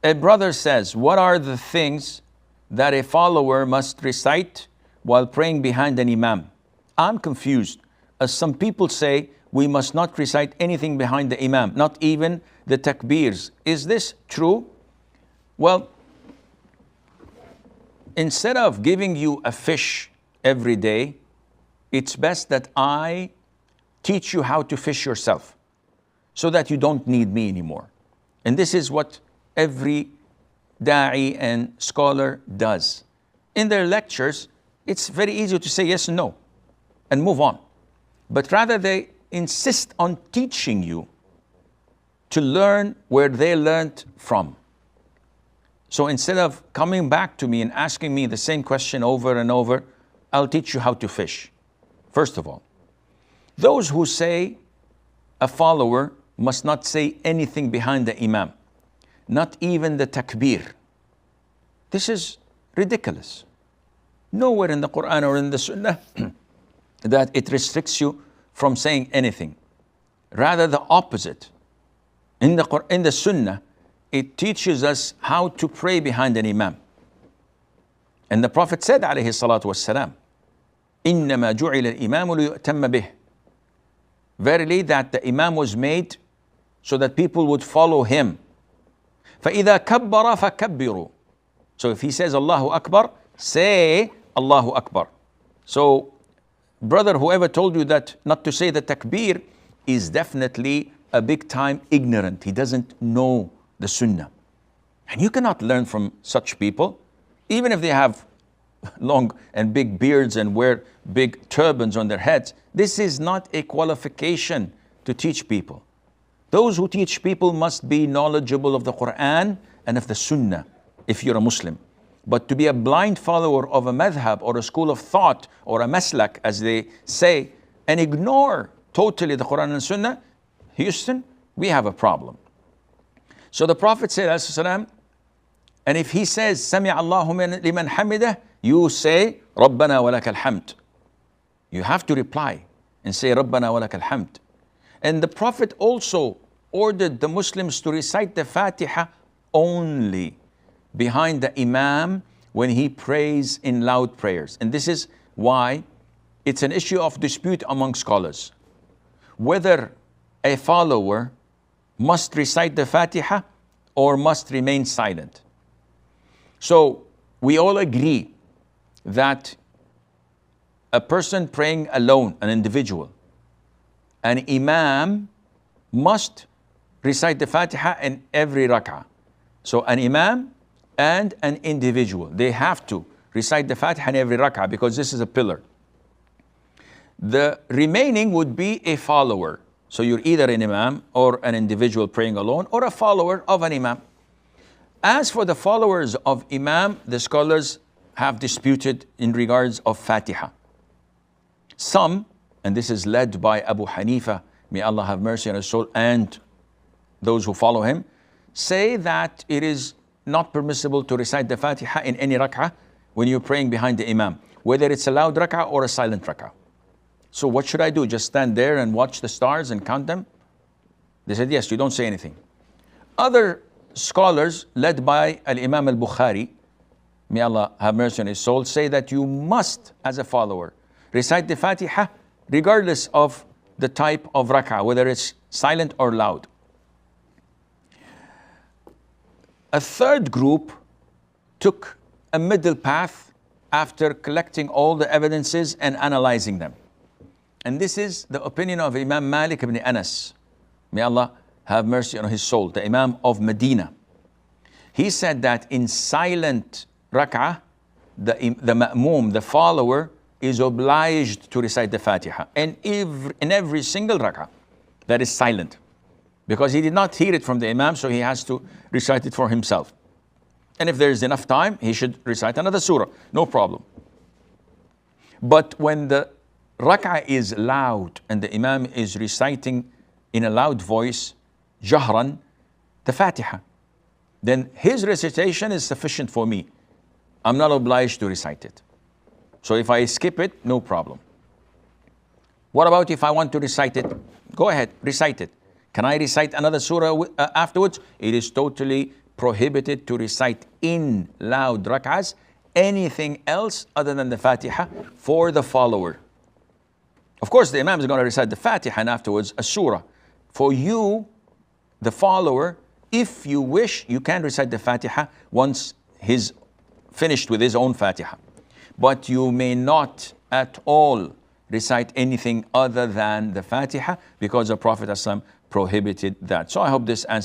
A brother says, what are the things that a follower must recite while praying behind an imam? I'm confused, as some people say we must not recite anything behind the imam, not even the takbirs. Is this true? Well, instead of giving you a fish every day, it's best that I teach you how to fish yourself so that you don't need me anymore. And this is what every da'i and scholar does. In their lectures, it's very easy to say yes and no and move on. But rather they insist on teaching you to learn where they learned from. So instead of coming back to me and asking me the same question over and over, I'll teach you how to fish. First of all, those who say a follower must not say anything behind the imam, not even the takbir. This is ridiculous. Nowhere in the Quran or in the Sunnah that it restricts you from saying anything. Rather the opposite. In the Sunnah, it teaches us how to pray behind an imam. And the Prophet said, alayhi salatu wassalam, إِنَّمَا جُعِلَ الْإِمَامُ لِيُؤْتَمَّ بِهِ. Verily that the imam was made so that people would follow him. فَإِذَا كَبَّرَ فَكَبِّرُوا. So if he says Allahu Akbar, say Allahu Akbar. So brother, whoever told you that not to say the takbir is definitely a big time ignorant. He doesn't know the Sunnah. And you cannot learn from such people, even if they have long and big beards and wear big turbans on their heads. This is not a qualification to teach people. Those who teach people must be knowledgeable of the Quran and of the Sunnah, if you're a Muslim. But to be a blind follower of a madhab or a school of thought or a maslak, as they say, and ignore totally the Quran and Sunnah, Houston, we have a problem. So the Prophet said, ﷺ, and if he says, Sami Allahu liman hamidah, you say, Rabbana wa lakal hamd. You have to reply and say, Rabbana wa lakal hamd. And the Prophet also ordered the Muslims to recite the Fatiha only behind the Imam when he prays in loud prayers. And this is why it's an issue of dispute among scholars, whether a follower must recite the Fatiha or must remain silent. So we all agree that a person praying alone, an individual, an imam must recite the Fatiha in every rak'ah. So an imam and an individual, they have to recite the Fatiha in every rak'ah because this is a pillar. The remaining would be a follower. So you're either an imam or an individual praying alone or a follower of an imam. As for the followers of imam, the scholars have disputed in regards of Fatiha. Some, and this is led by Abu Hanifa, may Allah have mercy on his soul, and those who follow him, say that it is not permissible to recite the Fatiha in any rak'ah when you're praying behind the imam, whether it's a loud rak'ah or a silent rak'ah. So what should I do? Just stand there and watch the stars and count them? They said, yes, you don't say anything. Other scholars, led by Al-Imam Al-Bukhari, may Allah have mercy on his soul, say that you must, as a follower, recite the Fatiha regardless of the type of rak'ah, whether it's silent or loud. A third group took a middle path after collecting all the evidences and analyzing them. And this is the opinion of Imam Malik ibn Anas. May Allah have mercy on his soul, the Imam of Medina. He said that in silent rak'ah, the ma'moom, the follower, is obliged to recite the Fatiha. And in every single rak'ah that is silent. Because he did not hear it from the Imam, so he has to recite it for himself. And if there is enough time, he should recite another surah, no problem. But when the rak'ah is loud and the Imam is reciting in a loud voice, jahran, the Fatiha, then his recitation is sufficient for me. I'm not obliged to recite it. So if I skip it, no problem. What about if I want to recite it? Go ahead, recite it. Can I recite another surah afterwards? It is totally prohibited to recite in loud rak'ahs anything else other than the Fatiha for the follower. Of course, the Imam is going to recite the Fatiha and afterwards a surah. For you, the follower, if you wish, you can recite the Fatiha once he's finished with his own Fatiha. But you may not at all recite anything other than the Fatiha because the Prophet ﷺ prohibited that. So I hope this answers